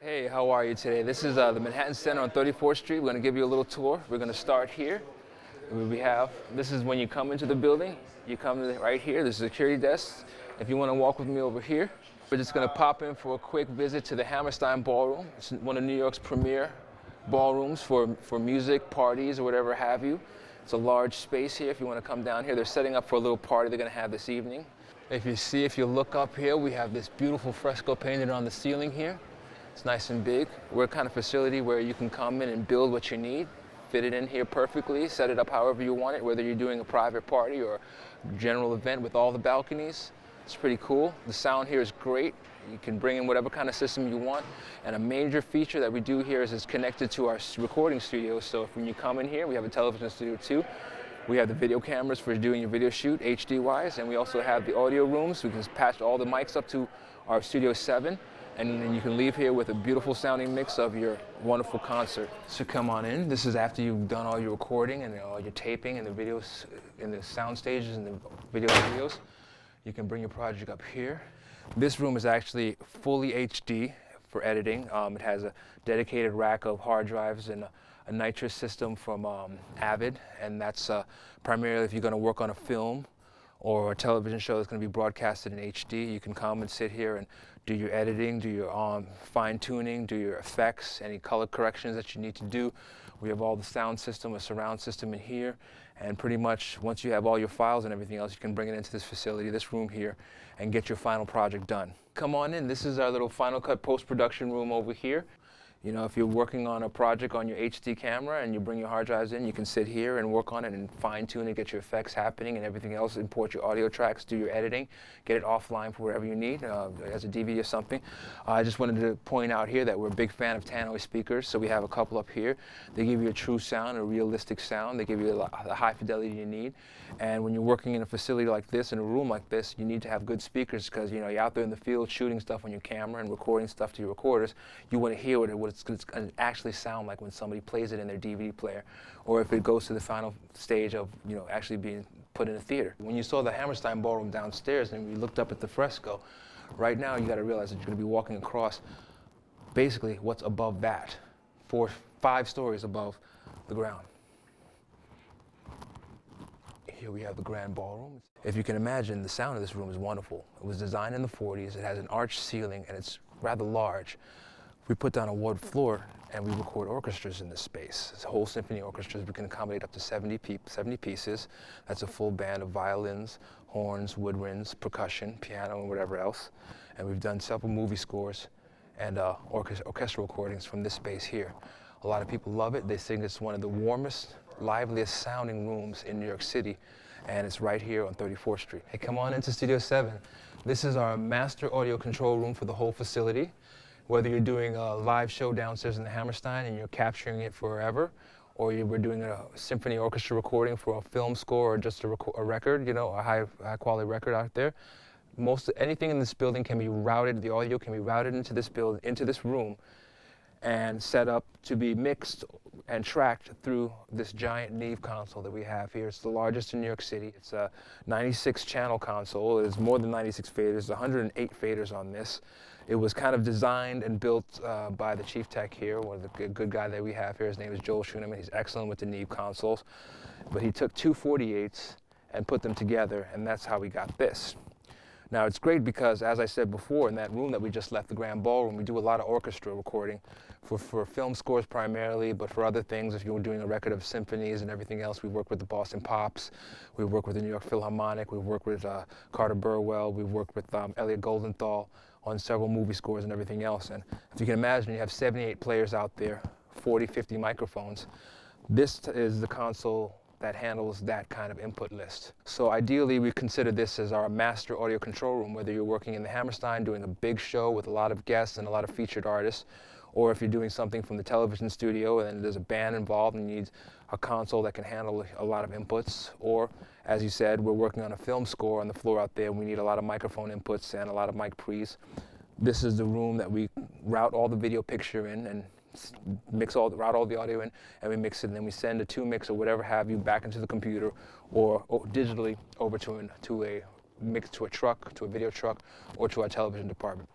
Hey, how are you today? This is the Manhattan Center on 34th Street. We're going to give you a little tour. We're going to start here. This is when you come into the building. You come right here. There's a security desk. If you want to walk with me over here, we're just going to pop in for a quick visit to the Hammerstein Ballroom. It's one of New York's premier ballrooms for music, parties, or whatever have you. It's a large space here if you want to come down here. They're setting up for a little party they're going to have this evening. If you look up here, we have this beautiful fresco painted on the ceiling here. It's nice and big. We're a kind of facility where you can come in and build what you need, fit it in here perfectly, set it up however you want it, whether you're doing a private party or a general event with all the balconies. It's pretty cool. The sound here is great. You can bring in whatever kind of system you want. And a major feature that we do here is it's connected to our recording studio. So when you come in here, we have a television studio too. We have the video cameras for doing your video shoot, HD-wise, and we also have the audio rooms. We can patch all the mics up to our Studio 7. And then you can leave here with a beautiful sounding mix of your wonderful concert. So come on in. This is after you've done all your recording and all your taping and the videos, in the sound stages and the video videos. You can bring your project up here. This room is actually fully HD for editing. It has a dedicated rack of hard drives and a nitrous system from Avid, and that's primarily if you're going to work on a film or a television show that's going to be broadcasted in HD. You can come and sit here and do your editing, do your fine-tuning, do your effects, any color corrections that you need to do. We have all the sound system, a surround system in here, and pretty much once you have all your files and everything else, you can bring it into this facility, this room here, and get your final project done. Come on in. This is our little Final Cut post-production room over here. You know, if you're working on a project on your HD camera and you bring your hard drives in, you can sit here and work on it and fine-tune it, get your effects happening and everything else, import your audio tracks, do your editing, get it offline for wherever you need, as a DVD or something. I just wanted to point out here that we're a big fan of tannoy speakers, so we have a couple up here. They give you a true sound, a realistic sound. They give you the high fidelity you need. And when you're working in a facility like this, in a room like this, you need to have good speakers because, you know, you're out there in the field shooting stuff on your camera and recording stuff to your recorders. You want to hear what it's going to actually sound like when somebody plays it in their DVD player, or if it goes to the final stage of, you know, actually being put in a theater. When you saw the Hammerstein Ballroom downstairs and we looked up at the fresco, right now you got to realize that you're going to be walking across basically what's above that, 5 stories above the ground. Here we have the grand ballroom. If you can imagine, the sound of this room is wonderful. It was designed in the 40s. It has an arched ceiling and it's rather large. We put down a wood floor and we record orchestras in this space. It's whole symphony orchestras. We can accommodate up to 70 pieces. That's a full band of violins, horns, woodwinds, percussion, piano, and whatever else. And we've done several movie scores and orchestral recordings from this space here. A lot of people love it. They think it's one of the warmest, liveliest sounding rooms in New York City, and it's right here on 34th Street. Hey, come on into Studio 7. This is our master audio control room for the whole facility. Whether you're doing a live show downstairs in the Hammerstein and you're capturing it forever, or we're doing a symphony orchestra recording for a film score or just a record, you know, a high quality record out there, anything in this building can be routed, the audio can be routed into this room and set up to be mixed and tracked through this giant Neve console that we have here. It's the largest in New York City. It's a 96 channel console. It's more than 96 faders. There's 108 faders on this. It was kind of designed and built by the chief tech here, one of the good guy that we have here. His name is Joel Schuneman. He's excellent with the Neve consoles. But he took 2 48s and put them together, and that's how we got this. Now, it's great because, as I said before, in that room that we just left, the Grand Ballroom, we do a lot of orchestra recording for film scores primarily, but for other things, if you were doing a record of symphonies and everything else, we work with the Boston Pops, we work with the New York Philharmonic, we work with Carter Burwell, we work with Elliot Goldenthal on several movie scores and everything else. And if you can imagine, you have 78 players out there, 40, 50 microphones. This is the console that handles that kind of input list. So ideally, we consider this as our master audio control room, whether you're working in the Hammerstein doing a big show with a lot of guests and a lot of featured artists, or if you're doing something from the television studio and there's a band involved and you need a console that can handle a lot of inputs, or as you said, we're working on a film score on the floor out there and we need a lot of microphone inputs and a lot of mic pre's. This is the room that we route all the video picture in and route all the audio in, and we mix it, and then we send a 2-mix or whatever have you back into the computer or digitally over to a truck, to a video truck, or to our television department.